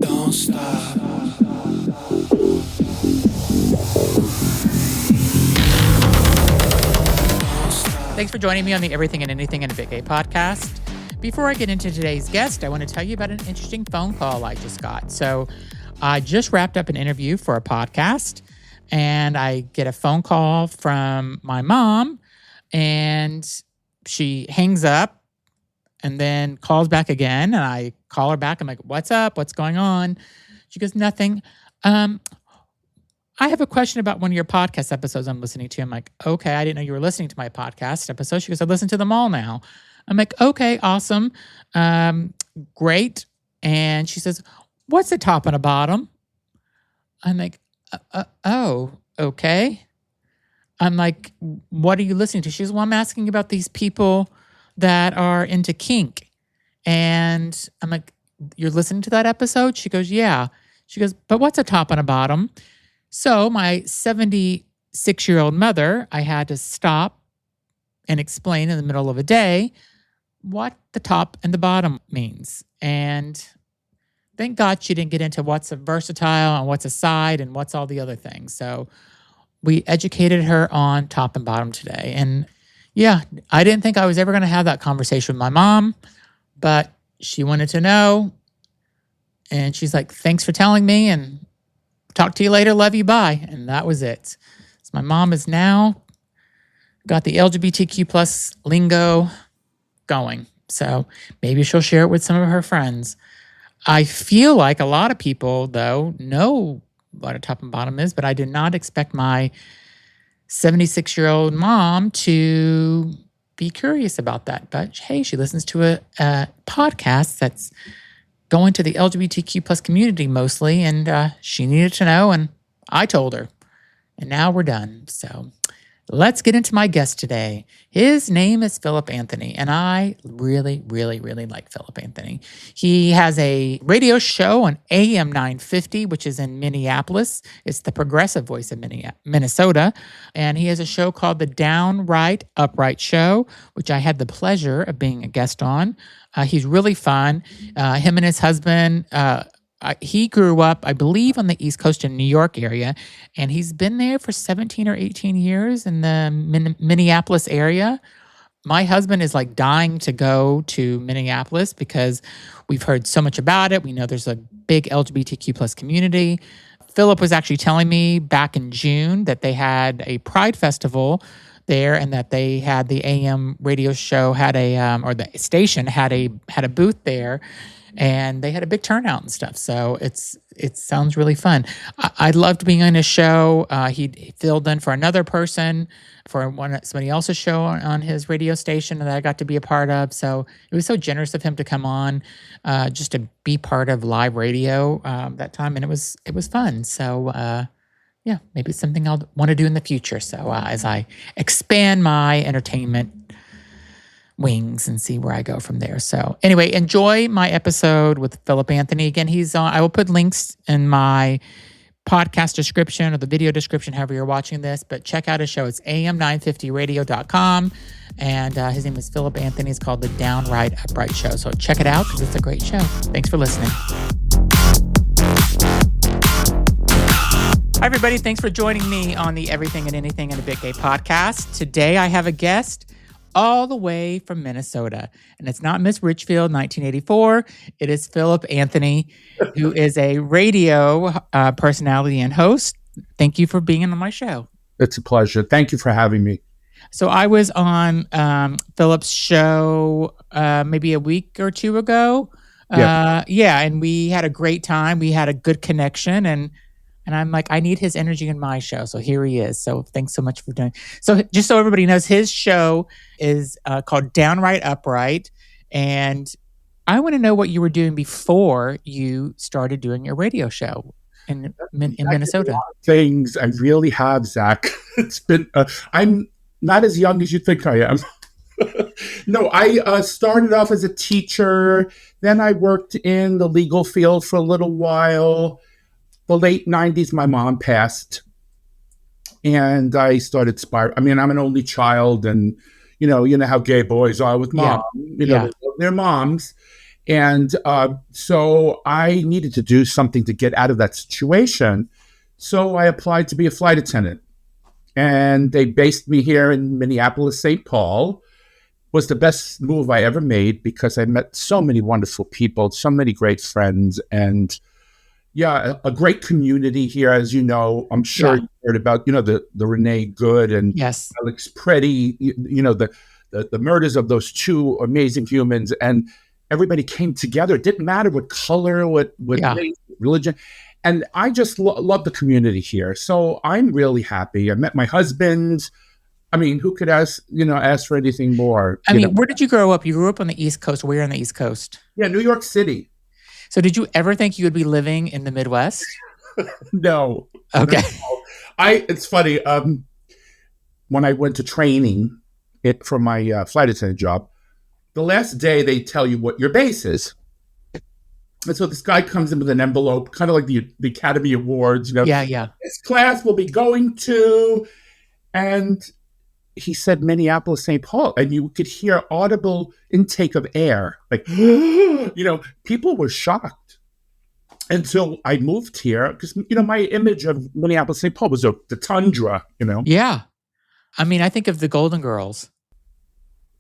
Don't stop. Thanks for joining me on the Everything and Anything in a Big Gay podcast. Before I get into today's guest, I want to tell you about an interesting phone call I just got. So I just wrapped up an interview for a podcast, and I get a phone call from my mom, and she hangs up and then calls back again. And I call her back. I'm like, what's up? What's going on? She goes, nothing. I have a question about one of your podcast episodes I'm listening to. I'm like, okay, I didn't know you were listening to my podcast episode. She goes, I listen to them all now. I'm like, okay, awesome. Great. And she says, what's the top and the bottom? I'm like, oh, okay. I'm like, what are you listening to? She goes, well, I'm asking about these people that are into kink. And I'm like, you're listening to that episode? She goes, yeah. She goes, but what's a top and a bottom? So my 76-year-old mother, I had to stop and explain in the middle of a day what the top and the bottom means. And thank God she didn't get into what's a versatile and what's a side and what's all the other things. So we educated her on top and bottom today. And yeah, I didn't think I was ever going to have that conversation with my mom, but she wanted to know. And she's like, thanks for telling me, and talk to you later. Love you. Bye. And that was it. So my mom is now got the LGBTQ plus lingo going. So maybe she'll share it with some of her friends. I feel like a lot of people, though, know what a top and bottom is, but I did not expect my 76-year-old mom to be curious about that. But hey, she listens to a podcast that's going to the LGBTQ plus community mostly, and she needed to know, and I told her. And now we're done. So let's get into my guest today. His name is Philip Anthony, and I really, really, really like Philip Anthony. He has a radio show on AM 950, which is in Minneapolis. It's the progressive voice of Minnesota. And he has a show called the Downright Upright Show, which I had the pleasure of being a guest on. He's really fun. Him and his husband, he grew up, I believe, on the East Coast in New York area, and he's been there for 17 or 18 years in the Minneapolis area. My husband is like dying to go to Minneapolis because we've heard so much about it. We know there's a big LGBTQ plus community. Philip was actually telling me back in June that they had a Pride Festival there, and that they had the AM radio show had a or the station had a booth there, and they had a big turnout and stuff. So it sounds really fun. I loved being on his show. He filled in for another person for somebody else's show on his radio station that I got to be a part of. So it was so generous of him to come on just to be part of live radio that time, and it was fun. So yeah, maybe it's something I'll want to do in the future. So as I expand my entertainment wings and see where I go from there. So anyway, enjoy my episode with Philip Anthony. Again, he's on, I will put links in my podcast description or the video description, however you're watching this, but check out his show. It's am950radio.com. And his name is Philip Anthony. It's called the Downright Upright Show. So check it out because it's a great show. Thanks for listening. Hi, everybody. Thanks for joining me on the Everything and Anything in a Big Gay podcast. Today, I have a guest all the way from Minnesota. And it's not Miss Richfield, 1984. It is Philip Anthony, who is a radio personality and host. Thank you for being on my show. It's a pleasure. Thank you for having me. So I was on Philip's show maybe a week or two ago. And we had a great time. We had a good connection, and I'm like, I need his energy in my show. So here he is. So thanks so much for doing it. So just so everybody knows, his show is called Downright Upright. And I want to know what you were doing before you started doing your radio show in Minnesota. Things I really have, Zach. It's been, I'm not as young as you think I am. No, I started off as a teacher. Then I worked in the legal field for a little while. The late 90s, my mom passed, and I started spiraling. I mean, I'm an only child, and you know how gay boys are with mom. They love their moms. And so I needed to do something to get out of that situation. So I applied to be a flight attendant. And they based me here in Minneapolis-St. Paul. Was the best move I ever made because I met so many wonderful people, so many great friends, and yeah, a great community here, as you know. I'm sure Yeah. you heard about, the Renee Good and Yes. Alex Preddy, the murders of those two amazing humans, and everybody came together. It didn't matter what color, what Yeah. race, religion, and I just love the community here. So I'm really happy. I met my husband. I mean, who could ask for anything more? I mean, where did you grow up? You grew up on the East Coast. Where on the East Coast? Yeah, New York City. So did you ever think you would be living in the Midwest? No. Okay. No. It's funny. When I went to training for my flight attendant job, the last day they tell you what your base is. And so this guy comes in with an envelope, kind of like the Academy Awards. Yeah. This class will be going to, and he said Minneapolis-St. Paul, and you could hear audible intake of air. Like, people were shocked. Until I moved here, because, my image of Minneapolis-St. Paul was the tundra, Yeah. I mean, I think of the Golden Girls.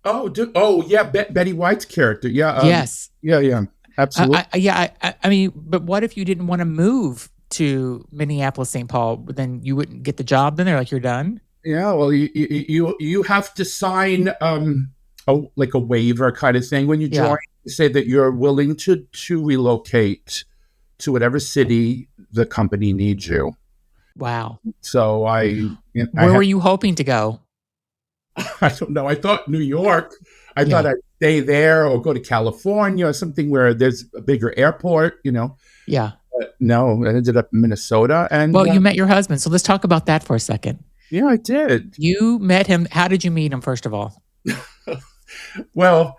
Oh, yeah, Betty White's character. Yeah. Yes. Yeah, absolutely. I mean, but what if you didn't want to move to Minneapolis-St. Paul? Then you wouldn't get the job. Then they're like, you're done. Yeah, well, you have to sign a waiver kind of thing when you join. You say that you're willing to relocate to whatever city the company needs you. Wow. So where were you hoping to go? I don't know. I thought New York. I thought I'd stay there or go to California or something where there's a bigger airport, Yeah. But no, I ended up in Minnesota. And well, you met your husband. So let's talk about that for a second. Yeah, I did. You met him. How did you meet him, first of all? Well,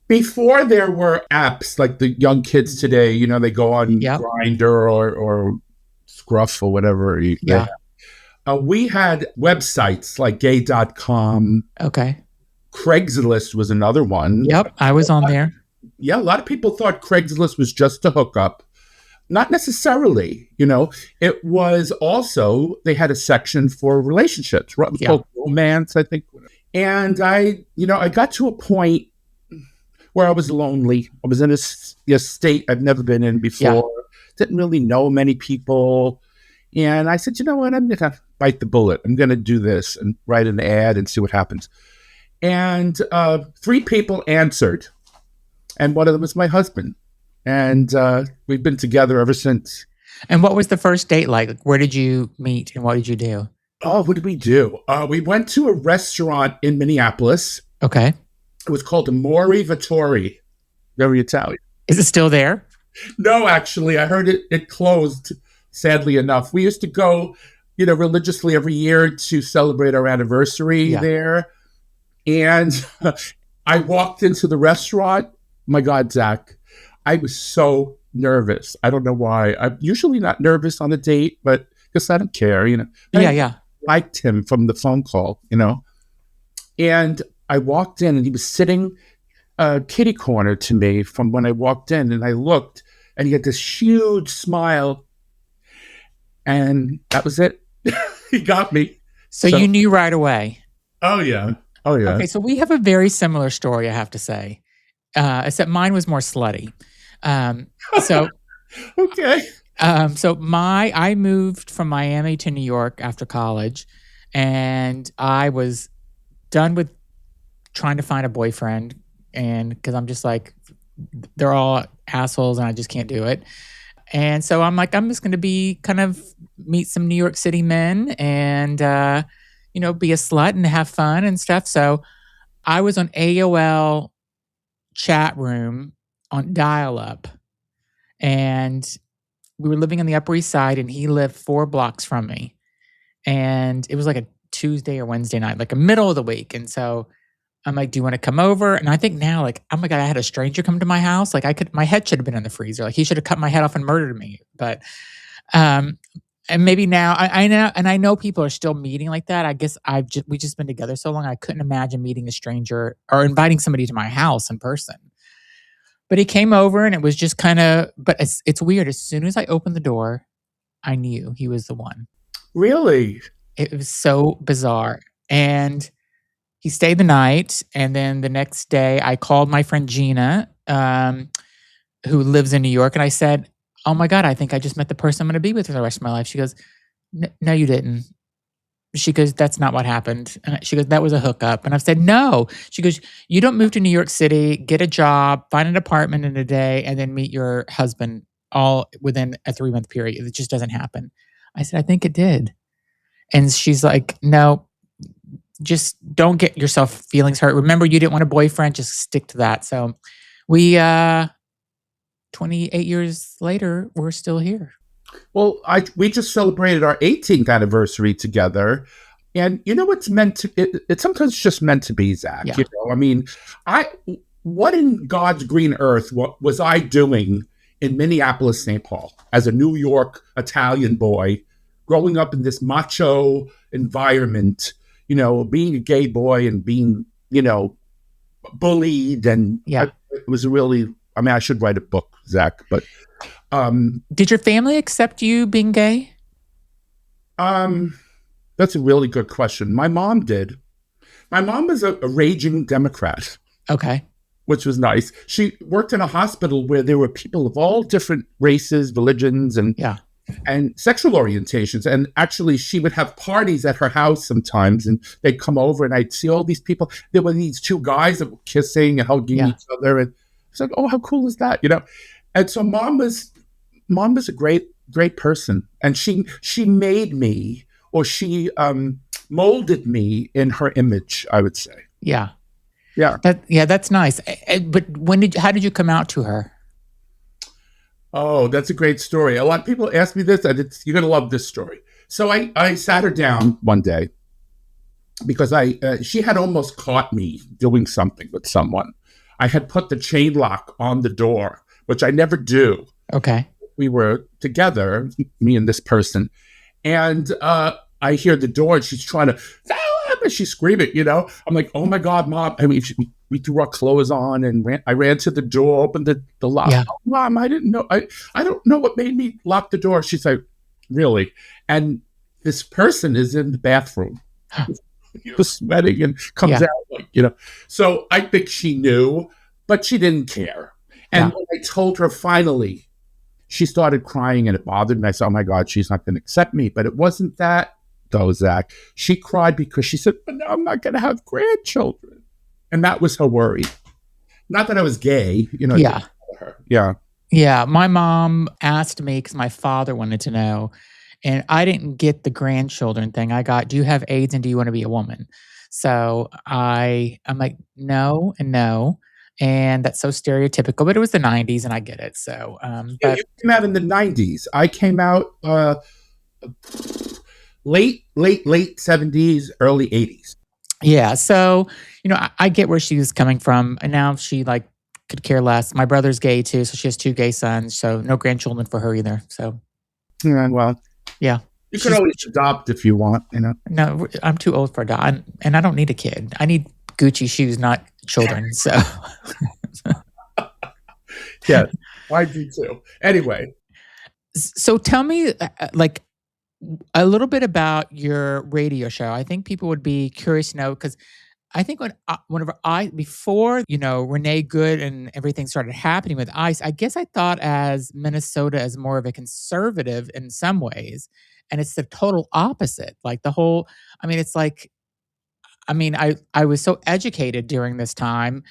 before there were apps like the young kids today, they go on Grindr or Scruff or whatever. We had websites like gay.com. Okay. Craigslist was another one. Yep, I was on there. Yeah, a lot of people thought Craigslist was just a hookup. Not necessarily, It was also, they had a section for relationships, called romance, I think. And I got to a point where I was lonely. I was in a state I've never been in before. Yeah. Didn't really know many people. And I said, you know what? I'm going to bite the bullet. I'm going to do this and write an ad and see what happens. And 3 people answered. And one of them was my husband. And we've been together ever since. And what was the first date like? Where did you meet and what did you do? Oh, what did we do? We went to a restaurant in Minneapolis. Okay. It was called Amore Vittori. Very Italian. Is it still there? No, actually. I heard it closed, sadly enough. We used to go, religiously every year to celebrate our anniversary there. And I walked into the restaurant. My God, Zach, I was so nervous. I don't know why. I'm usually not nervous on a date, but because I don't care, I liked him from the phone call, And I walked in and he was sitting kitty corner to me from when I walked in, and I looked and he had this huge smile, and that was it. He got me. So you knew right away. Oh yeah. Okay, so we have a very similar story, I have to say, except mine was more slutty. Okay. I moved from Miami to New York after college, and I was done with trying to find a boyfriend, and because I'm just like, they're all assholes and I just can't do it. And so I'm like, I'm just going to meet some New York City men and, be a slut and have fun and stuff. So I was on AOL chat room on dial-up, and we were living on the Upper East Side, and he lived 4 blocks from me. And it was like a Tuesday or Wednesday night, like a middle of the week. And so I'm like, do you want to come over? And I think now, like, oh my God, I had a stranger come to my house. Like my head should have been in the freezer. Like he should have cut my head off and murdered me. But, and maybe now I know people are still meeting like that. I guess we've just been together so long. I couldn't imagine meeting a stranger or inviting somebody to my house in person. But he came over and it was just kind of, but it's weird. As soon as I opened the door, I knew he was the one. Really? It was so bizarre. And he stayed the night. And then the next day, I called my friend Gina, who lives in New York. And I said, oh my God, I think I just met the person I'm going to be with for the rest of my life. She goes, no, you didn't. She goes, that's not what happened. And she goes, that was a hookup. And I've said, no. She goes, you don't move to New York City, get a job, find an apartment in a day, and then meet your husband all within a 3-month period. It just doesn't happen. I said, I think it did. And she's like, no, just don't get yourself feelings hurt. Remember, you didn't want a boyfriend. Just stick to that. So we, 28 years later, we're still here. Well, we just celebrated our 18th anniversary together. And you know, it's meant to, it sometimes just meant to be, Zach. Yeah. You know, I mean, what in God's green earth what was I doing in Minneapolis-St. Paul as a New York Italian boy growing up in this macho environment, you know, being a gay boy and being, you know, bullied. And it was really, I mean, I should write a book, Zach, but. Did your family accept you being gay? That's a really good question. My mom did. My mom was a raging Democrat. Okay. Which was nice. She worked in a hospital where there were people of all different races, religions, and sexual orientations. And actually, she would have parties at her house sometimes, and they'd come over, and I'd see all these people. There were these two guys that were kissing and hugging each other, and it's like, oh, how cool is that, you know? And so mom was a great person, and she made me, or she molded me in her image, I would say. Yeah. Yeah. That's nice. But how did you come out to her? Oh, that's a great story. A lot of people ask me this, and you're going to love this story. So I sat her down one day because she had almost caught me doing something with someone. I had put the chain lock on the door, which I never do. Okay. We were together, me and this person, and I hear the door, and she's trying to, she's screaming, you know. I'm like, oh my God, Mom. I mean, we threw our clothes on, and I ran to the door, opened the lock. Yeah. Oh, Mom, I didn't know. I don't know what made me lock the door. She's like, really? And this person is in the bathroom, you know, sweating, and comes out, like, you know. So I think she knew, but she didn't care. And when I told her finally, she started crying, and it bothered me. I said, oh my God, she's not going to accept me. But it wasn't that, though, Zach. She cried because she said, but now I'm not going to have grandchildren. And that was her worry. Not that I was gay, you know. Yeah. Her. Yeah. Yeah. My mom asked me because my father wanted to know, and I didn't get the grandchildren thing. I got, do you have AIDS and do you want to be a woman? So I'm like, no and no. And that's so stereotypical, but it was the 90s and I get it. So, but you came out in the 90s. I came out late 70s, early 80s. Yeah. So, you know, I get where she was coming from. And now she could care less. My brother's gay too. So she has 2 gay sons. So no grandchildren for her either. So. Yeah, well. Yeah. You could always adopt if you want, you know. No, I'm too old for adopt. And I don't need a kid. I need Gucci shoes, not children. So. Yeah, I do too. Anyway. So tell me a little bit about your radio show. I think people would be curious to know, because I think before, you know, Renee Good and everything started happening with ICE, I guess I thought as Minnesota as more of a conservative in some ways. And it's the total opposite. Like I was so educated during this time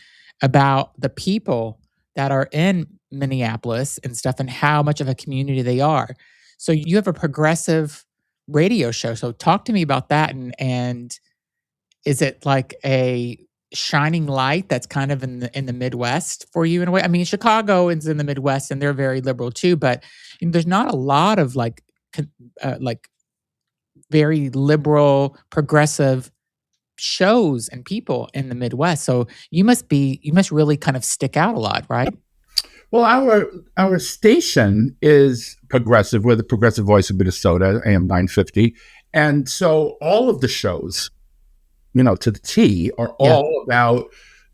about the people that are in Minneapolis and stuff and how much of a community they are. So you have a progressive radio show. So talk to me about that. And is it like a shining light that's kind of in the Midwest for you in a way? I mean, Chicago is in the Midwest and they're very liberal too, but you know, there's not a lot of like very liberal, progressive shows and people in the Midwest. So you must really kind of stick out a lot, right? Well, our station is progressive. We're the Progressive Voice of Minnesota, AM 950. And so all of the shows, you know, to the T are all about,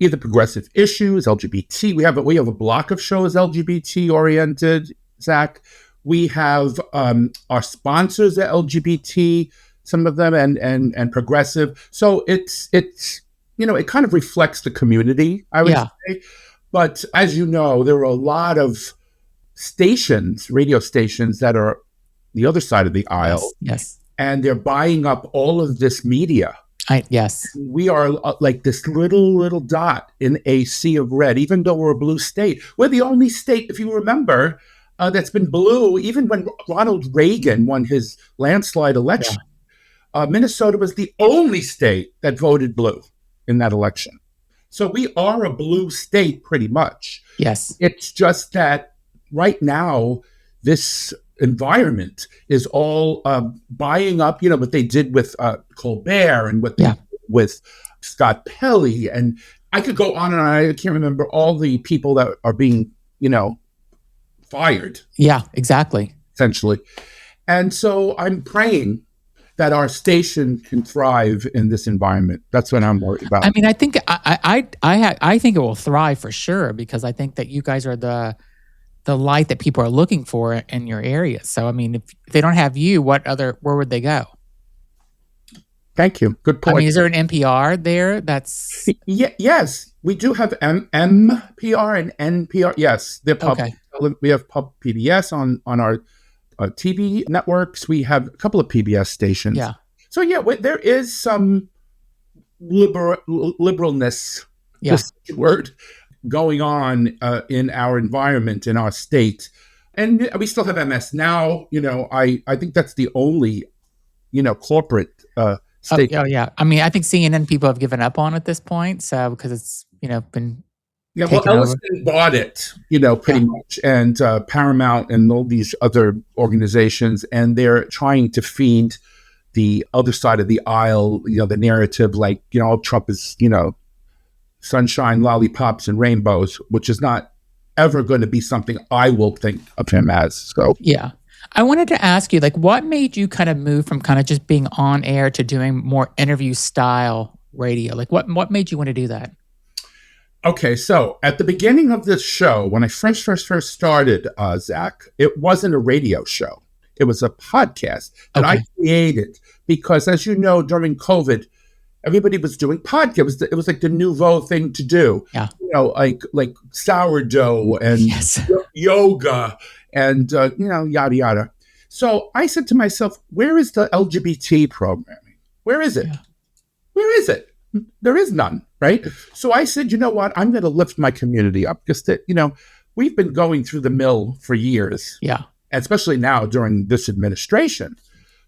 either progressive issues, LGBT. We have a block of shows LGBT oriented, Zach. We have our sponsors are LGBT, some of them, and progressive. So it's it kind of reflects the community, I would say. But as you know, there are a lot of radio stations that are the other side of the aisle. Yes. And they're buying up all of this media. Yes. We are like this little dot in a sea of red, even though we're a blue state. We're the only state, if you remember, that's been blue. Even when Ronald Reagan won his landslide election, Minnesota was the only state that voted blue in that election. So we are a blue state pretty much. Yes. It's just that right now, this environment is all buying up, what they did with Colbert and what they did with Scott Pelley. And I could go on and on. I can't remember all the people that are being, fired. Yeah, exactly. Essentially. And so I'm praying that our station can thrive in this environment. That's what I'm worried about. I mean, I think I think it will thrive for sure, because I think that you guys are the light that people are looking for in your area. So, I mean, if they don't have you, where would they go? Thank you. Good point. I mean, is there an NPR there? That's yes, we do have MPR and NPR. Yes, they're public. Okay. We have pub PBS on our TV networks. We have a couple of PBS stations. Yeah. So there is some liberalness. Just the word going on in our environment, in our state. And we still have MS now. I think that's the only, corporate state. Oh, yeah. I mean, I think CNN people have given up on at this point. So, because it's, been Ellison bought it, pretty much. And Paramount and all these other organizations. And they're trying to feed the other side of the aisle, the narrative like, Trump is, sunshine, lollipops, and rainbows, which is not ever going to be something I will think of him as. So I wanted to ask you, what made you kind of move from kind of just being on air to doing more interview style radio? What made you want to do that? Okay, so at the beginning of this show, when I first started, Zach, it wasn't a radio show. It was a podcast that I created because, as you know, during COVID, everybody was doing podcasts. It was like the nouveau thing to do. Yeah. Like sourdough and yoga and, yada, yada. So I said to myself, where is the LGBT programming? Where is it? Yeah. Where is it? There is none, right? So I said, you know what? I'm going to lift my community up because, we've been going through the mill for years. Yeah. Especially now during this administration.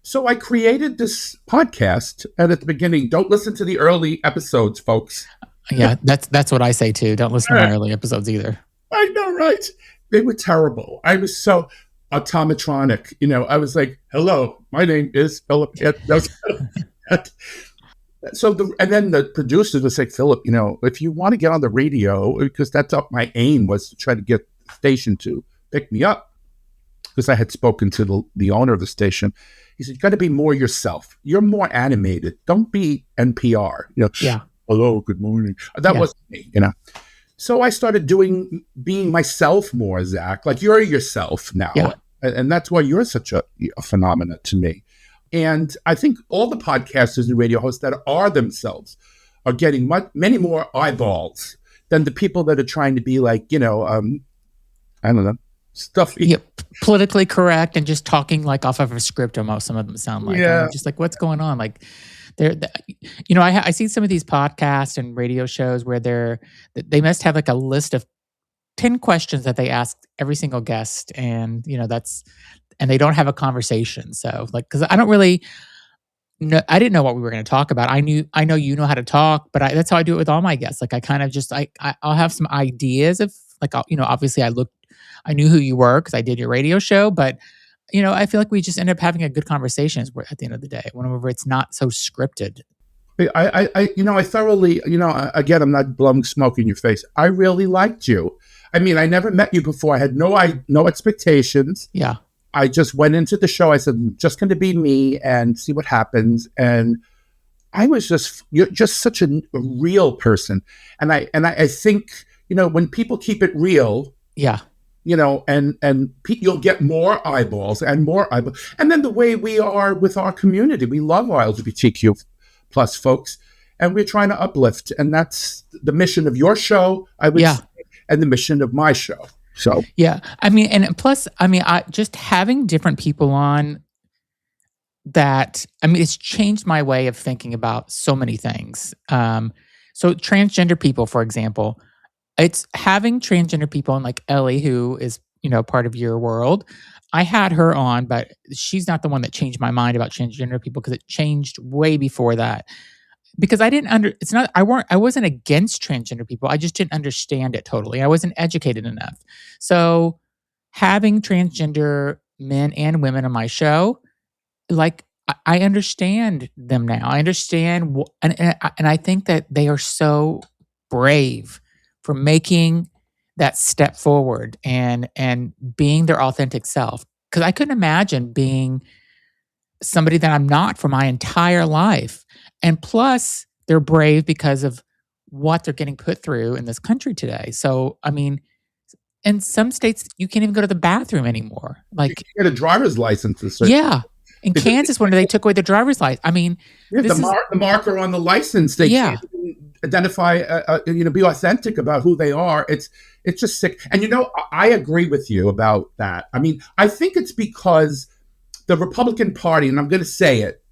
So I created this podcast, and at the beginning, don't listen to the early episodes, folks. Yeah, that's what I say too. Don't listen to my early episodes either. I know, right? They were terrible. I was so automatronic. I was like, "Hello, my name is Philip." And then the producers would say, "Philip, if you want to get on the radio, because that's what my aim was to try to get the station to pick me up." Because I had spoken to the owner of the station. He said, you got to be more yourself. You're more animated. Don't be NPR. Hello, good morning. That wasn't me, So I started being myself more, Zach. Like you're yourself now. Yeah. And that's why you're such a phenomenon to me. And I think all the podcasters and radio hosts that are themselves are getting many more eyeballs than the people that are trying to be like, I don't know, stuffy. Yeah, politically correct and just talking off of a script. Almost some of them sound like. Yeah. I'm just what's going on? I see some of these podcasts and radio shows where they must have a list of 10 questions that they ask every single guest, and and they don't have a conversation. So because I don't really know, I didn't know what we were going to talk about. I know you know how to talk, but that's how I do it with all my guests. I kind of just I'll have some ideas of obviously I knew who you were because I did your radio show, but I feel like we just end up having a good conversation at the end of the day, whenever it's not so scripted. I thoroughly, again, I'm not blowing smoke in your face. I really liked you. I mean, I never met you before. I had no expectations. Yeah. I just went into the show. I said, I'm just going to be me and see what happens. And you're just such a real person. And I think, when people keep it real, Yeah. You'll get more eyeballs and more eyeballs. And then the way we are with our community, we love our LGBTQ plus folks, and we're trying to uplift. And that's the mission of your show, I would say, and the mission of my show. So, yeah. I mean, and plus, I mean, just having different people on it's changed my way of thinking about so many things. So transgender people, for example, it's having transgender people, and like Ellie, who is, part of your world. I had her on, but she's not the one that changed my mind about transgender people, because it changed way before that. Because I wasn't against transgender people. I just didn't understand it totally. I wasn't educated enough. So having transgender men and women on my show, like, I understand them now. I understand, and I think that they are so brave for making that step forward and being their authentic self. Because I couldn't imagine being somebody that I'm not for my entire life. And plus, they're brave because of what they're getting put through in this country today. So, I mean, in some states, you can't even go to the bathroom anymore. Like, you get a driver's license. Yeah. In Kansas, when they took away the driver's license, I mean, the marker on the license, they can't identify, be authentic about who they are. It's just sick. And, I agree with you about that. I mean, I think it's because the Republican Party, and I'm going to say it,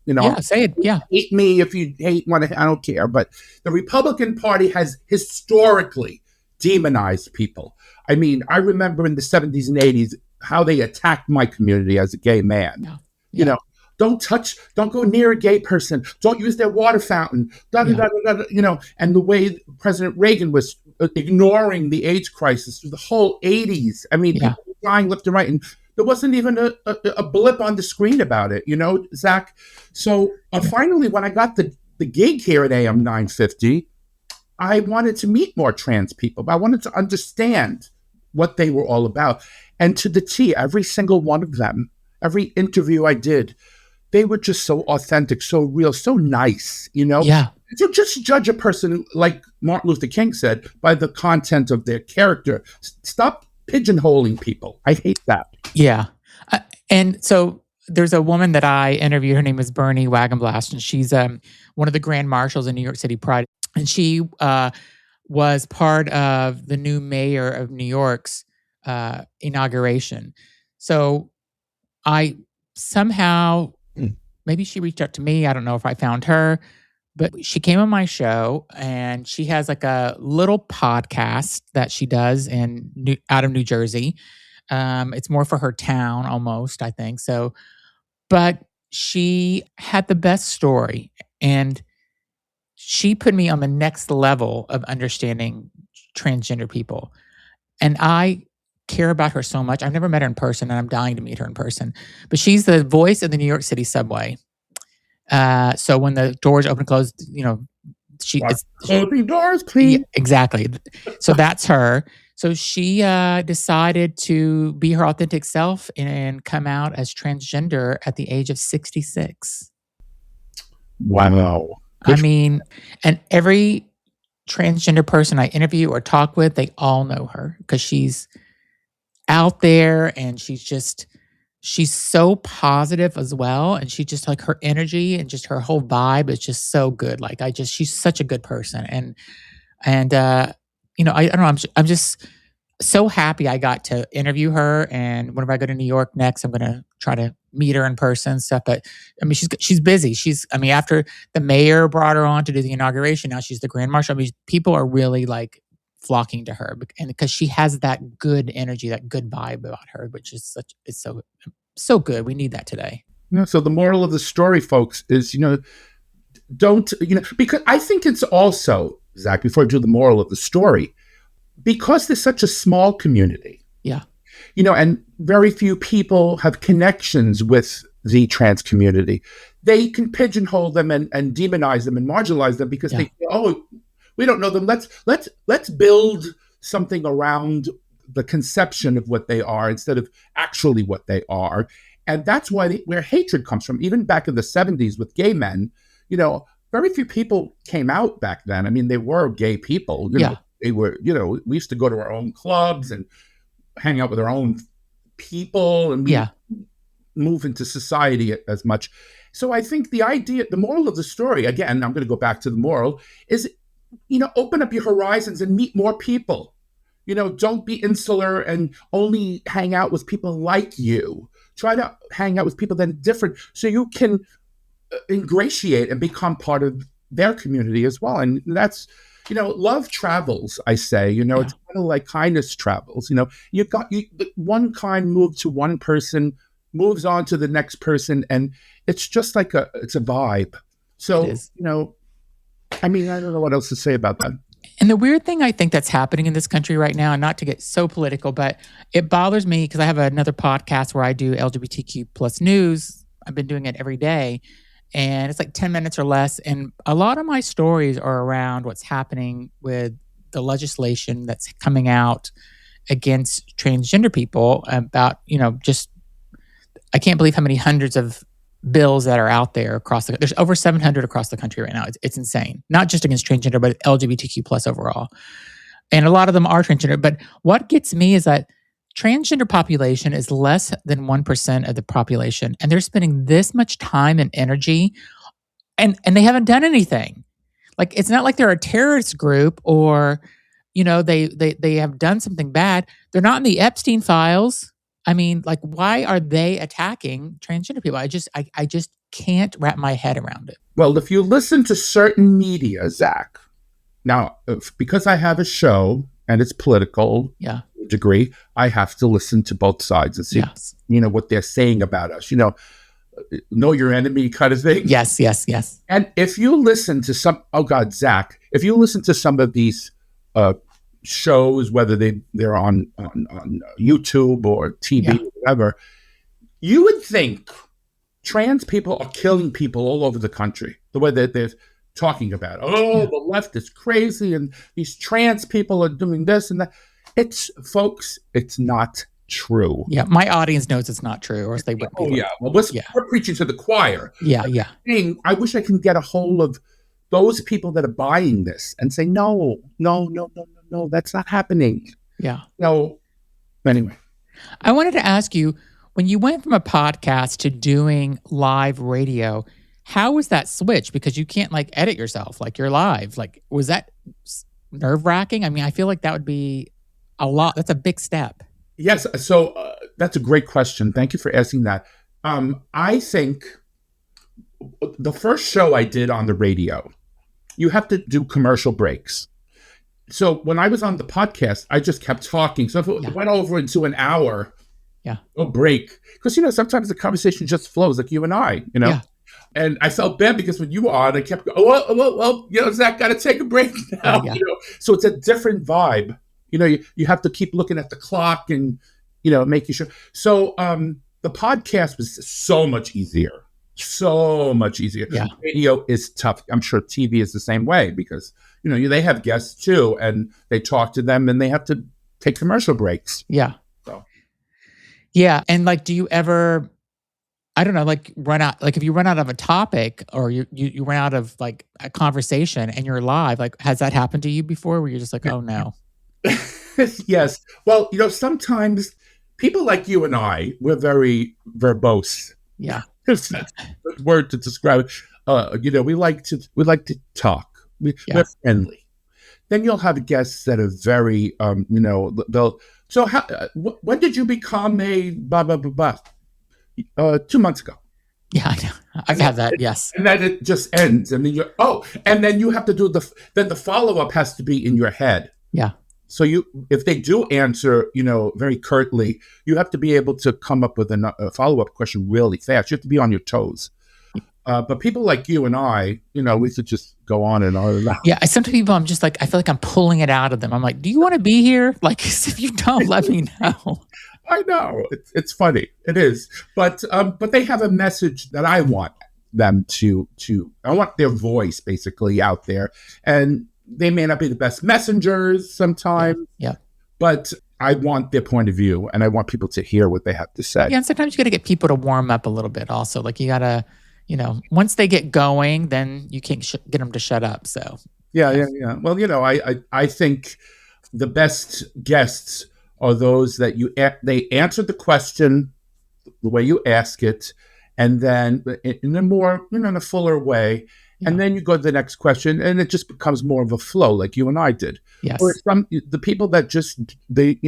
say it. Yeah. Hate me if you hate one, I don't care. But the Republican Party has historically demonized people. I mean, I remember in the 70s and 80s how they attacked my community as a gay man. Yeah. Don't go near a gay person. Don't use their water fountain. And the way President Reagan was ignoring the AIDS crisis through the whole 80s. I mean, people were dying left and right. And there wasn't even a blip on the screen about it, Zach. So finally, when I got the gig here at AM 950, I wanted to meet more trans people. I wanted to understand what they were all about. And to the T, every single one of them, every interview I did, they were just so authentic, so real, so nice, Yeah. So just judge a person, like Martin Luther King said, by the content of their character. Stop pigeonholing people. I hate that. Yeah. And so there's a woman that I interviewed. Her name is Bernie Wagenblast, and she's one of the grand marshals in New York City Pride. And she was part of the new mayor of New York's inauguration. So I somehow, maybe she reached out to me. I don't know if I found her, but she came on my show, and she has like a little podcast that she does out of New Jersey. It's more for her town almost, I think. So, but she had the best story, and she put me on the next level of understanding transgender people. And I care about her so much. I've never met her in person, and I'm dying to meet her in person. But she's the voice of the New York City subway. So when the doors open and close, open doors, please. Yeah, exactly. So that's her. So she decided to be her authentic self and come out as transgender at the age of 66. Wow. I mean, and every transgender person I interview or talk with, they all know her because she's out there, and she's so positive as well. And she just, like, her energy and just her whole vibe is just so good. Like, she's such a good person. And I don't know, I'm just so happy I got to interview her. And whenever I go to New York next, I'm going to try to meet her in person and stuff. But I mean, she's busy. After the mayor brought her on to do the inauguration, now she's the grand marshal. I mean, people are really, like, flocking to her, and because she has that good energy, that good vibe about her, which is so good. We need that today. So the moral of the story, folks, is, don't, because I think it's also, Zach, before I do the moral of the story, because there's such a small community. Yeah. And very few people have connections with the trans community. They can pigeonhole them and demonize them and marginalize them because they feel, oh, we don't know them. Let's build something around the conception of what they are instead of actually what they are. And that's where hatred comes from. Even back in the 70s with gay men, very few people came out back then. I mean, they were gay people. Yeah. They were, we used to go to our own clubs and hang out with our own people, and we Yeah. move into society as much. So I think the moral of the story, again, I'm going to go back to the moral, is, open up your horizons and meet more people. Don't be insular and only hang out with people like you. Try to hang out with people that are different so you can ingratiate and become part of their community as well. And that's, love travels, I say. It's kind of like kindness travels. One kind moves to one person, moves on to the next person, and it's just like it's a vibe. So, I don't know what else to say about that. And the weird thing I think that's happening in this country right now, and not to get so political, but it bothers me because I have another podcast where I do LGBTQ plus news. I've been doing it every day, and it's like 10 minutes or less. And a lot of my stories are around what's happening with the legislation that's coming out against transgender people about, just, I can't believe how many hundreds of bills that are out there there's over 700 across the country right now. It's insane. Not just against transgender, but LGBTQ plus overall. And a lot of them are transgender. But what gets me is that transgender population is less than 1% of the population. And they're spending this much time and energy and they haven't done anything. Like, it's not like they're a terrorist group or, they have done something bad. They're not in the Epstein files. I mean, like, why are they attacking transgender people? I just can't wrap my head around it. Well, if you listen to certain media, Zach, now, because I have a show and it's political degree, I have to listen to both sides and see, what they're saying about us, know your enemy kind of thing. Yes. And if you listen to Zach, if you listen to some of these shows, whether they're on YouTube or TV or whatever, you would think trans people are killing people all over the country. The way that they're talking about, the left is crazy and these trans people are doing this and that. Folks, it's not true. Yeah, my audience knows it's not true, or else they wouldn't. Well, we're preaching to the choir. Yeah. I wish I can get a hold of those people that are buying this and say, no, that's not happening. Yeah. No. Anyway. I wanted to ask you, when you went from a podcast to doing live radio, how was that switch? Because you can't edit yourself, you're live. Was that nerve-wracking? I mean, I feel like that would be a lot. That's a big step. Yes. So that's a great question. Thank you for asking that. I think the first show I did on the radio, you have to do commercial breaks. So when I was on the podcast, I just kept talking. So if it went over into an hour, no break. Because, sometimes the conversation just flows like you and I, Yeah. And I felt bad because when you were on, I kept going, well, Zach, got to take a break now. So it's a different vibe. You have to keep looking at the clock and, making sure. So the podcast was so much easier. So much easier. Yeah. Radio is tough. I'm sure TV is the same way because, they have guests too and they talk to them and they have to take commercial breaks. Yeah. So. Yeah. And do you ever, I don't know, run out, if you run out of a topic or you run out of a conversation and you're live, has that happened to you before where you're just oh no? Yes. Well, sometimes people like you and I, we're very verbose. Yeah. That's a good word to describe it. We like to talk. We're friendly. Then you'll have guests that are very, they'll. So when did you become a blah blah blah blah? 2 months ago. Yeah, I know. I've had that. Yes. And then it just ends, and then and then you have to do then the follow up has to be in your head. Yeah. So if they do answer, very curtly, you have to be able to come up with a follow-up question really fast. You have to be on your toes. But people like you and I, we should just go on and on. Yeah, some people, I'm just I feel like I'm pulling it out of them. I'm like, do you want to be here? If you don't, let me know. I know. It's funny. It is. But they have a message that I want them to I want their voice basically out there. And they may not be the best messengers sometimes. Yeah. But I want their point of view and I want people to hear what they have to say. Yeah, and sometimes you got to get people to warm up a little bit also. You got to, once they get going, then you can't get them to shut up. So, Yeah, yeah. yeah, yeah. Well, I think the best guests are those that they answer the question the way you ask it, and then in a more, in a fuller way, and Yeah. then you go to the next question, and it just becomes more of a flow, like you and I did. Or Yes. the people that they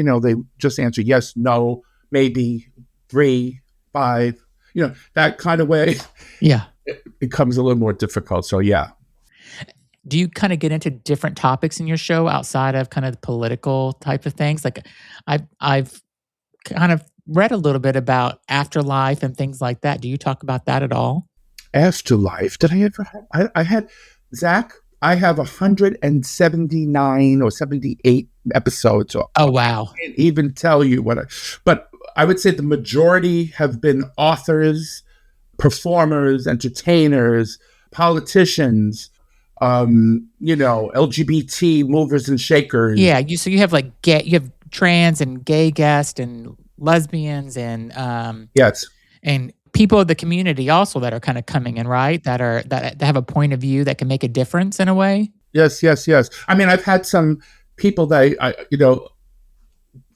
just answer yes, no, maybe, 3, 5, that kind of way. Yeah. It becomes a little more difficult. So yeah. Do you kind of get into different topics in your show outside of kind of the political type of things? Like I've kind of read a little bit about afterlife and things like that. Do you talk about that at all? Afterlife. Did I ever have? I had Zach. I have 179 or 78 episodes. So Oh, wow. I can't even tell you but I would say the majority have been authors, performers, entertainers, politicians, LGBT movers and shakers. Yeah. You have like you have trans and gay guests and lesbians Yes. and people of the community also that are kind of coming in, right? That have a point of view that can make a difference in a way. Yes, yes, yes. I mean, I've had some people that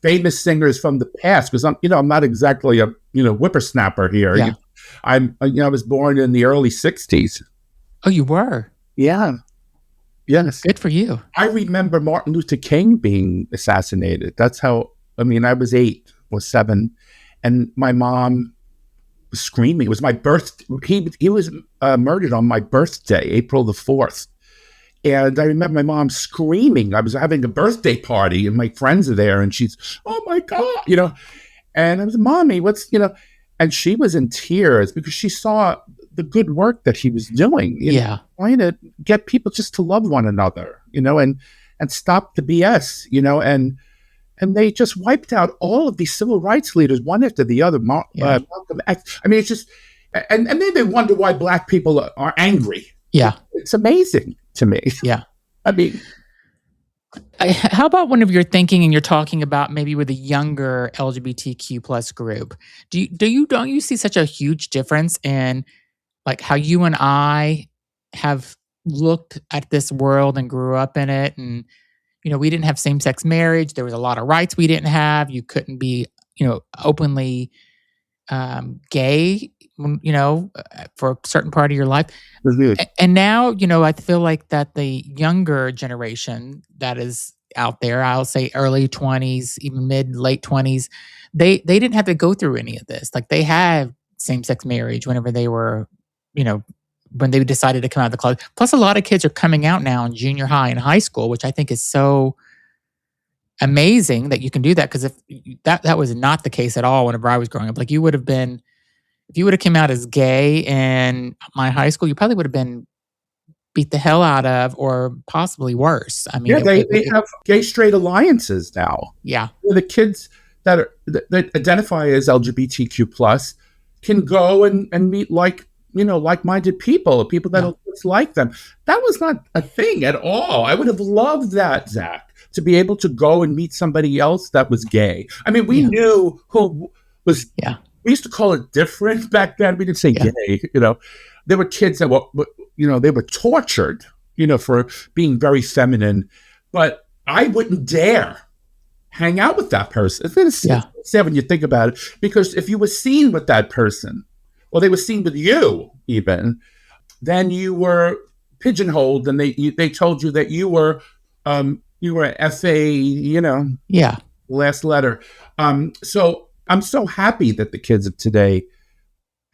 famous singers from the past, because I'm not exactly a whippersnapper here. Yeah. I was born in the early '60s. Oh, you were? Yeah. Yes. Good for you. I remember Martin Luther King being assassinated. That's how. I mean, I was 8 or 7, and my mom was screaming. It was my birth. He was murdered on my birthday, April the 4th. And I remember my mom screaming. I was having a birthday party, and my friends are there, and she's, "Oh my God," And I was, "Mommy, and she was in tears because she saw the good work that he was doing. Yeah. Trying to get people just to love one another, and stop the BS, and they just wiped out all of these civil rights leaders, one after the other. Malcolm X. I mean, it's just, and then they wonder why Black people are angry. Yeah. It's amazing to me. Yeah. I mean, how about whenever you're thinking and you're talking about maybe with a younger LGBTQ plus group, don't you see such a huge difference in like how you and I have looked at this world and grew up in it? And, we didn't have same sex marriage. There was a lot of rights we didn't have. You couldn't be, openly gay, for a certain part of your life. And now, I feel like that the younger generation that is out there, I'll say early 20s, even late 20s, they didn't have to go through any of this. Like they had same-sex marriage whenever they were, when they decided to come out of the closet. Plus, a lot of kids are coming out now in junior high and high school, which I think is so amazing that you can do that. Because if that was not the case at all whenever I was growing up. Like you would have been, if you would have come out as gay in my high school, you probably would have been beat the hell out of, or possibly worse. I mean, they have gay straight alliances now. Yeah, the kids that identify as LGBTQ plus can go and meet like-minded people that are just like them. That was not a thing at all. I would have loved that, Zach, to be able to go and meet somebody else that was gay. I mean, we knew who was. Yeah. We used to call it different back then. We didn't say gay. There were kids that were, they were tortured, for being very feminine. But I wouldn't dare hang out with that person. It's sad when you think about it, because if you were seen with that person, or they were seen with you, even, then you were pigeonholed, and they told you that you were FA, last letter. So I'm so happy that the kids of today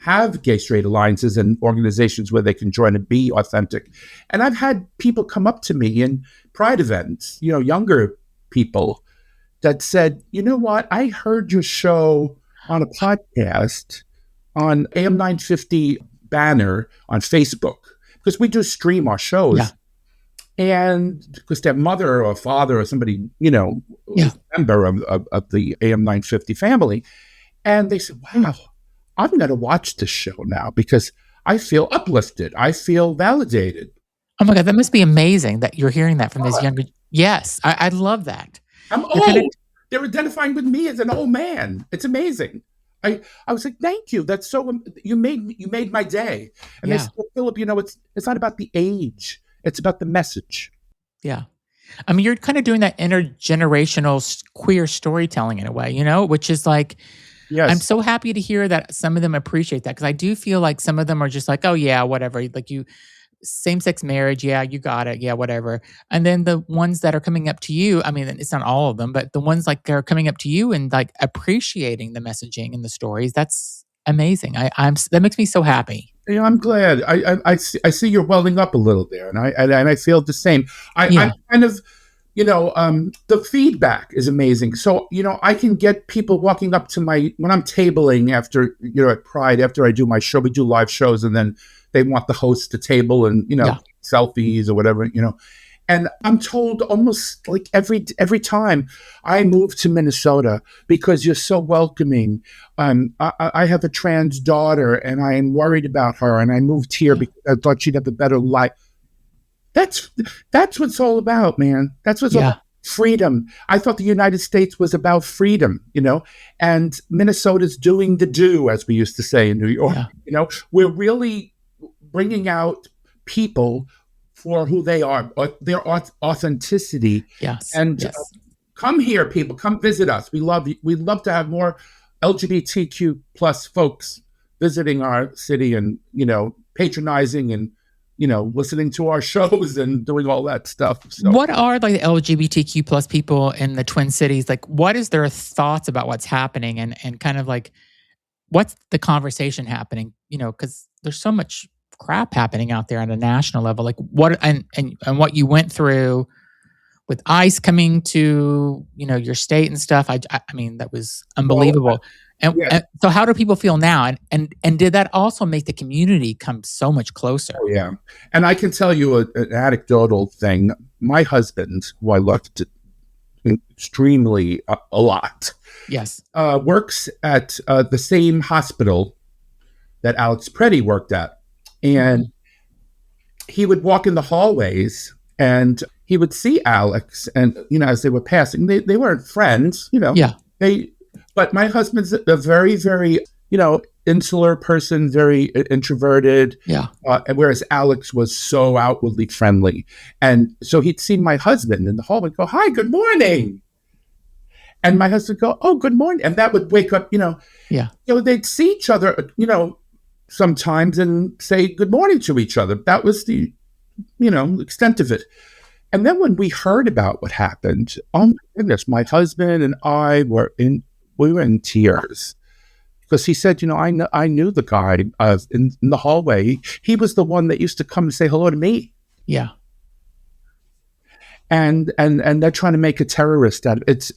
have gay straight alliances and organizations where they can join and be authentic. And I've had people come up to me in Pride events, younger people, that said, "You know what? I heard your show on a podcast on AM 950 banner on Facebook, because we do stream our shows." Yeah. And because their mother or father or somebody, member of the AM 950 family. And they said, "Wow, I'm going to watch this show now because I feel uplifted. I feel validated." Oh my God, that must be amazing that you're hearing that from this younger. Yes, I love that. I'm old. They're identifying with me as an old man. It's amazing. I was like, thank you. That's so, you made my day. And they Yeah. said, well, Philip, it's not about the age. It's about the message. Yeah. I mean, you're kind of doing that intergenerational queer storytelling in a way, which is like, I'm Yes. so happy to hear that some of them appreciate that, because I do feel like some of them are just like, oh, yeah, whatever. Like same sex marriage. Yeah, you got it. Yeah, whatever. And then the ones that are coming up to you, I mean, it's not all of them, but the ones like they're coming up to you and like appreciating the messaging and the stories, that's amazing. That makes me so happy. Yeah, I'm glad. I see you're welling up a little there, and I feel the same. Yeah. I'm kind of, the feedback is amazing. So I can get people walking up to when I'm tabling after at Pride, after I do my show. We do live shows, and then they want the host to table and Yeah. selfies or whatever. And I'm told almost like every time I move to Minnesota, because you're so welcoming. I have a trans daughter, and I am worried about her, and I moved here because I thought she'd have a better life. That's what it's all about, man. That's what's all about. Freedom. I thought the United States was about freedom, and Minnesota's doing the do, as we used to say in New York. We're really bringing out people for who they are, their authenticity. Yes. And come here, people. Come visit us. We love you. We'd love to have more LGBTQ plus folks visiting our city and patronizing and listening to our shows and doing all that stuff. So. What are like the LGBTQ plus people in the Twin Cities? Like, what is their thoughts about what's happening, and kind of like, what's the conversation happening? Because there's so much crap happening out there on a national level. Like what and what you went through with ICE coming to your state and stuff. I mean, that was unbelievable. And so how do people feel now? And did that also make the community come so much closer? Oh, yeah. And I can tell you an anecdotal thing. My husband, who I loved extremely a lot, yes, works at the same hospital that Alex Preddy worked at. And he would walk in the hallways and he would see Alex, and as they were passing, they weren't friends, but my husband's a very, very, insular person, very introverted. And whereas Alex was so outwardly friendly. And so he'd see my husband in the hallway go, "Hi, good morning." And my husband would go, "Oh, good morning." And that would wake up, they'd see each other, sometimes and say good morning to each other. That was the, extent of it. And then when we heard about what happened, oh my goodness, my husband and I were in tears, because he said, I knew the guy in the hallway. He was the one that used to come and say hello to me. Yeah. And they're trying to make a terrorist out of it.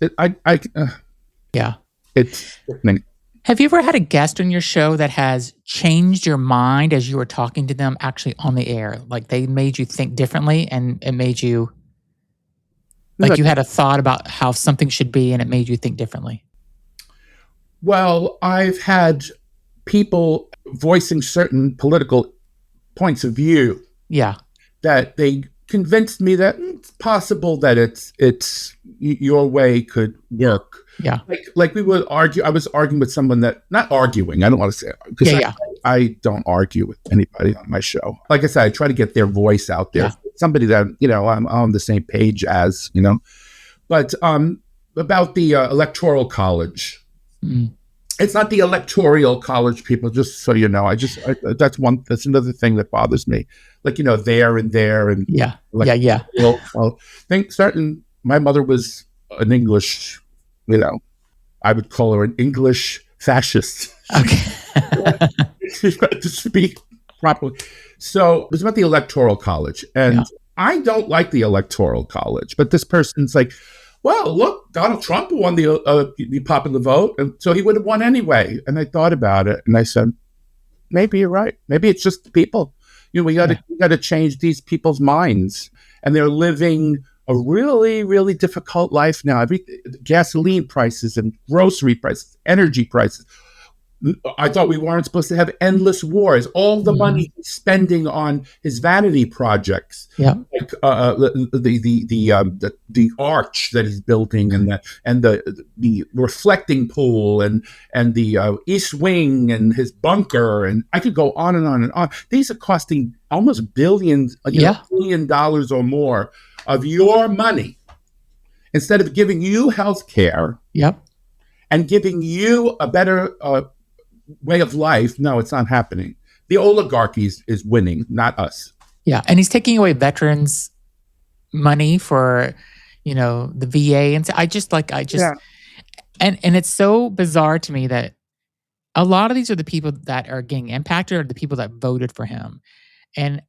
It's sickening. Have you ever had a guest on your show that has changed your mind as you were talking to them actually on the air? Like they made you think differently, and it made you, like you had a thought about how something should be and it made you think differently? Well, I've had people voicing certain political points of view. Yeah. That they convinced me that it's possible that it's your way could work. Yeah. Like we would argue. I was arguing with someone that, not arguing, I don't want to say, because I don't argue with anybody on my show. Like I said, I try to get their voice out there. Yeah. Somebody that, I'm on the same page as, but about the electoral college. Mm. It's not the electoral college, people, just so you know. That's another thing that bothers me. Like, there and there. And yeah. Well, my mother was an English, I would call her an English fascist. Okay. To speak properly. So it was about the electoral college. And I don't like the electoral college, but this person's like, well, look, Donald Trump won the popular vote, and so he would have won anyway. And I thought about it, and I said, maybe you're right. Maybe it's just the people. We got to change these people's minds, and they're living a really, really difficult life now. Gasoline prices and grocery prices, energy prices. I thought we weren't supposed to have endless wars. All the Mhm. money he's spending on his vanity projects, Yep. like the arch that he's building, and the reflecting pool, and the east wing, and his bunker, and I could go on and on and on. These are costing almost billions, Yeah. $1 billion or more of your money, instead of giving you health care Yep. and giving you a better way of life. No, it's not happening. The oligarchy is winning, not us. Yeah. And he's taking away veterans' money for, the VA. And so Yeah. and it's so bizarre to me that a lot of these are the people that are getting impacted are the people that voted for him. And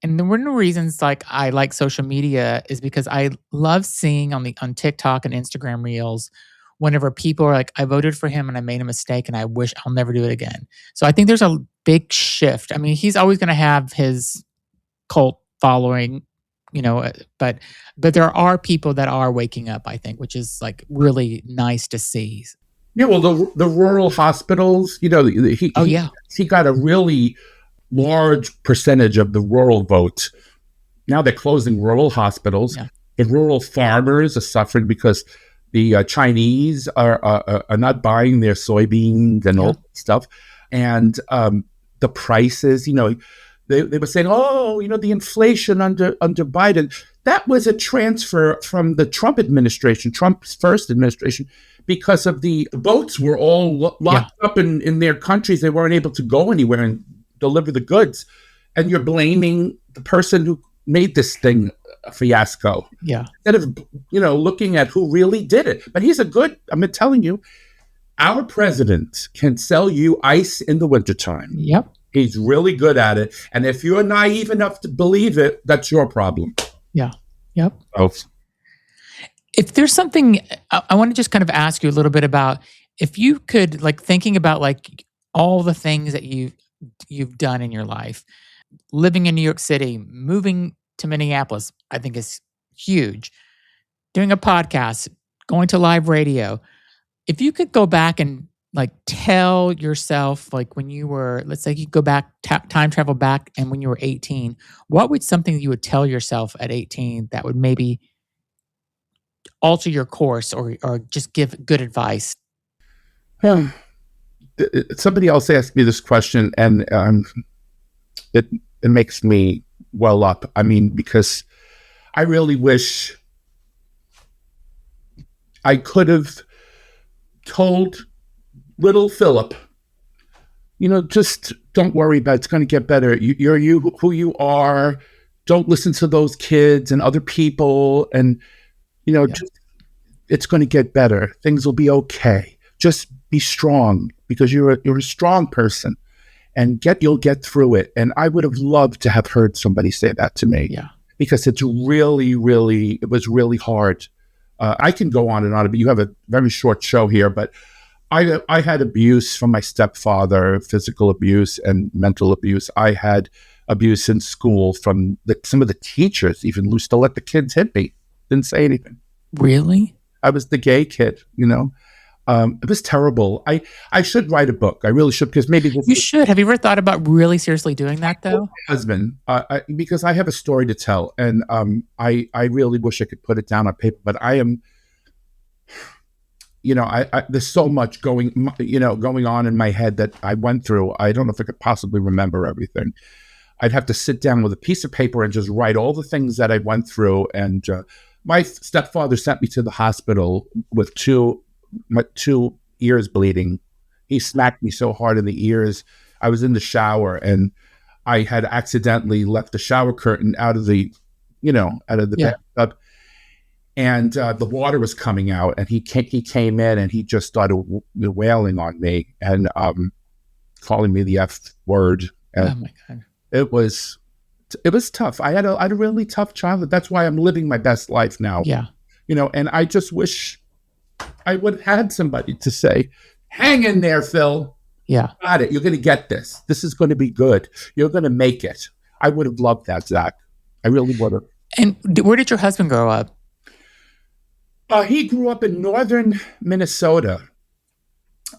one of the reasons like I like social media is because I love seeing on TikTok and Instagram reels whenever people are like, I voted for him and I made a mistake and I wish I'll never do it again. So I think there's a big shift. I mean, he's always going to have his cult following, but there are people that are waking up, I think, which is like really nice to see. Yeah, well, the rural hospitals, Oh yeah. he got a really large percentage of the rural vote. Now they're closing rural hospitals. Yeah. The rural farmers are suffering because the Chinese are not buying their soybeans and all that stuff. And the prices, they were saying, the inflation under Biden. That was a transfer from the Trump's first administration, because of the boats were all locked up in their countries. They weren't able to go anywhere and deliver the goods. And you're blaming the person who made this thing a fiasco. Yeah. Instead of, looking at who really did it. But I'm telling you, our president can sell you ice in the wintertime. Yep. He's really good at it. And if you're naive enough to believe it, that's your problem. Yeah. Yep. Oh. If there's something, I want to just kind of ask you a little bit about, if you could, like, thinking about like all the things that you've done in your life, living in New York City, moving to Minneapolis, I think is huge. Doing a podcast, going to live radio. If you could go back and like tell yourself, like when you were, let's say you go back, time travel back, and when you were 18, what would something you would tell yourself at 18 that would maybe alter your course or just give good advice? Yeah. Somebody else asked me this question, and it makes me well up. I mean, because I really wish I could have told little Philip, just don't worry about it. It's going to get better. You're who you are. Don't listen to those kids and other people. And, just, it's going to get better. Things will be okay. Just be strong, because you're a strong person, and you'll get through it. And I would have loved to have heard somebody say that to me. Yeah. Because it was really hard. I can go on and on, but you have a very short show here. But I had abuse from my stepfather, physical abuse and mental abuse. I had abuse in school from some of the teachers, even used to let the kids hit me. Didn't say anything. Really? I was the gay kid, It was terrible. I should write a book. I really should, because maybe you should. Have you ever thought about really seriously doing that, though? My husband, because I have a story to tell, and I really wish I could put it down on paper, but I am, there's so much going on in my head that I went through. I don't know if I could possibly remember everything. I'd have to sit down with a piece of paper and just write all the things that I went through. And my stepfather sent me to the hospital with my two ears bleeding. He smacked me so hard in the ears. I was in the shower, and I had accidentally left the shower curtain out of the bathtub, and the water was coming out, and he came in, and he just started wailing on me and calling me the F word. And oh my God. It was tough. I had a really tough childhood. That's why I'm living my best life now. Yeah. And I just wish I would have had somebody to say, hang in there, Phil. Yeah. Got it. You're going to get this. This is going to be good. You're going to make it. I would have loved that, Zach. I really would have. And where did your husband grow up? He grew up in northern Minnesota,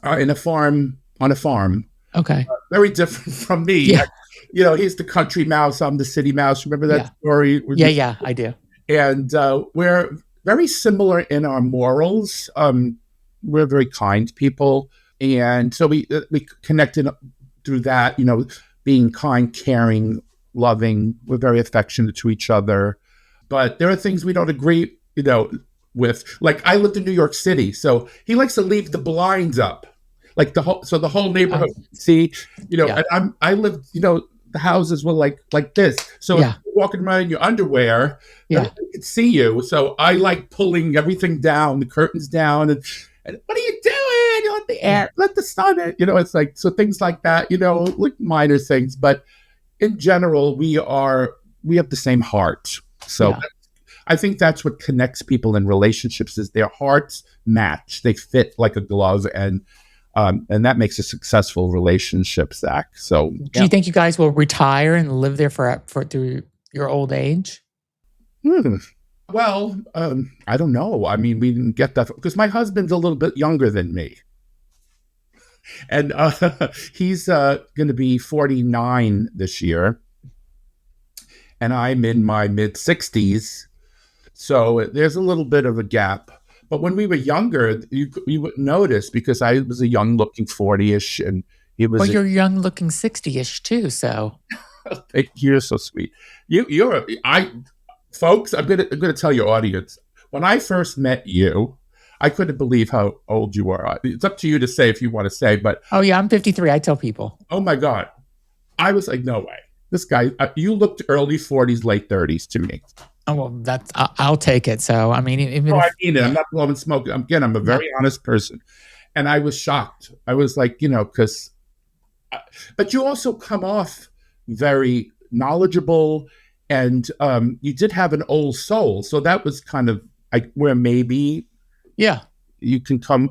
in a farm on a farm. Okay. Very different from me. Yeah. He's the country mouse. I'm the city mouse. Remember that Yeah. story? Yeah, I do. And we're very similar in our morals. We're very kind people. And so we connected through that, being kind, caring, loving. We're very affectionate to each other. But there are things we don't agree, with. Like I lived in New York City, so he likes to leave the blinds up, like the whole neighborhood. See, Yeah. and I lived, the houses were like this. So if you're walking around in your underwear, everybody could see you. So I like pulling everything down, the curtains down, and what are you doing? You let the air, let the sun in. It's like, so things like that. Like minor things, but in general, we have the same heart. So I think that's what connects people in relationships is their hearts match. They fit like a glove, and that makes a successful relationship, Zach. So, do you think you guys will retire and live there for through your old age? Well, I don't know. I mean, we didn't get that because my husband's a little bit younger than me, and he's going to be 49 this year, and I'm in my mid-60s. So there's a little bit of a gap. But when we were younger, you wouldn't notice because I was a young-looking 40-ish, and he was. Well, you're young-looking 60-ish too. So you're so sweet. Folks, I'm gonna tell your audience. When I first met you, I couldn't believe how old you were. It's up to you to say if you want to say, but I'm 53. I tell people. Oh my God, I was like, no way. This guy, you looked early 40s, late 30s to me. Oh well, I'll take it. So I mean, I mean it. I'm not blowing smoke. I'm a very honest person, and I was shocked. I was like, because, but you also come off very knowledgeable, and you did have an old soul. So that was kind of like where maybe, you can come,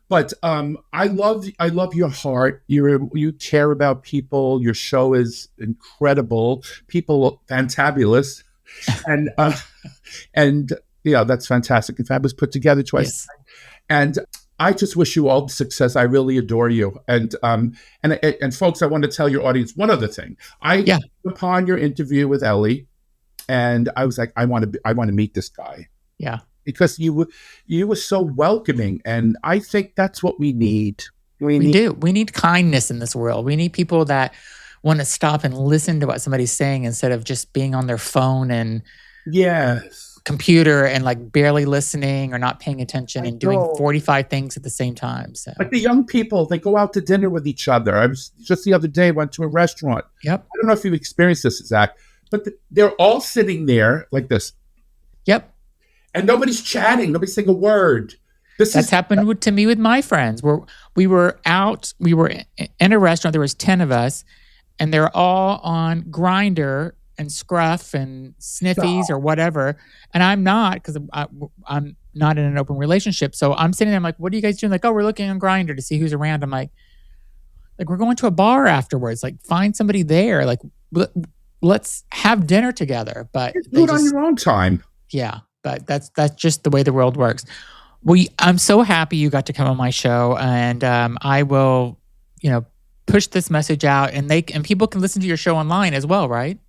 But I love your heart. You care about people. Your show is incredible. People fantabulous. And that's fantastic. And Fab was put together twice. Yes. And I just wish you all the success. I really adore you. And folks, I want to tell your audience one other thing. I came upon your interview with Ellie, and I was like, I want to meet this guy. Yeah. Because you were so welcoming, and I think that's what we need. We need kindness in this world. We need people that want to stop and listen to what somebody's saying instead of just being on their phone and computer and like barely listening or not paying attention and doing 45 things at the same time. So, like the young people, they go out to dinner with each other. I was just the other day went to a restaurant. Yep. I don't know if you've experienced this, Zach, but they're all sitting there like this. Yep. And nobody's chatting. Nobody's saying a word. That's happened to me with my friends. We were in a restaurant. There was 10 of us, and they're all on Grindr and Scruff and Sniffies or whatever. And I'm not, because I'm not in an open relationship. So I'm sitting there, I'm like, what are you guys doing? Like, oh, we're looking on Grindr to see who's around. I'm like, we're going to a bar afterwards. Like, find somebody there. Like, let's have dinner together. But do it on your own time. Yeah. But that's just the way the world works. I'm so happy you got to come on my show, and I will, push this message out, and people can listen to your show online as well, right?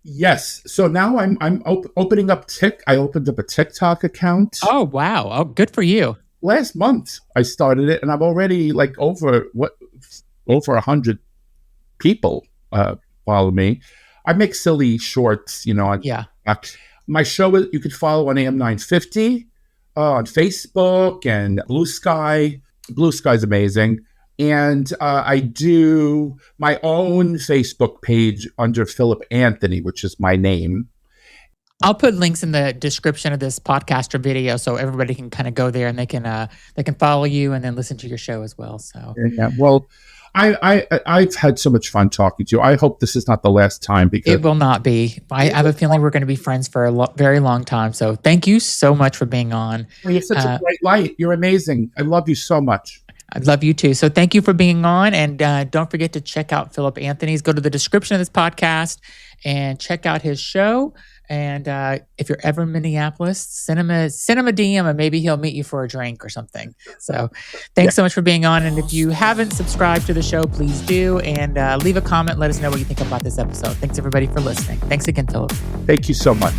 Yes. So now I'm opening up I opened up a TikTok account. Oh wow! Oh, good for you. Last month I started it, and I'm already like over 100 people follow me. I make silly shorts, My show, you could follow on AM 950, on Facebook and Blue Sky. Blue Sky's amazing. And I do my own Facebook page under Philip Anthony, which is my name. I'll put links in the description of this podcast or video so everybody can kind of go there and they can follow you and then listen to your show as well. So well, I've had so much fun talking to you. I hope this is not the last time, because it will not be. I have a feeling we're going to be friends for a very long time. So thank you so much for being on. You're such a bright light. You're amazing. I love you so much. I love you too. So thank you for being on, and don't forget to check out Philip Anthony's. Go to the description of this podcast and check out his show. And if you're ever in Minneapolis, send him a DM and maybe he'll meet you for a drink or something. So thanks so much for being on. And if you haven't subscribed to the show, please do. And leave a comment. Let us know what you think about this episode. Thanks everybody for listening. Thanks again, Philip. Thank you so much.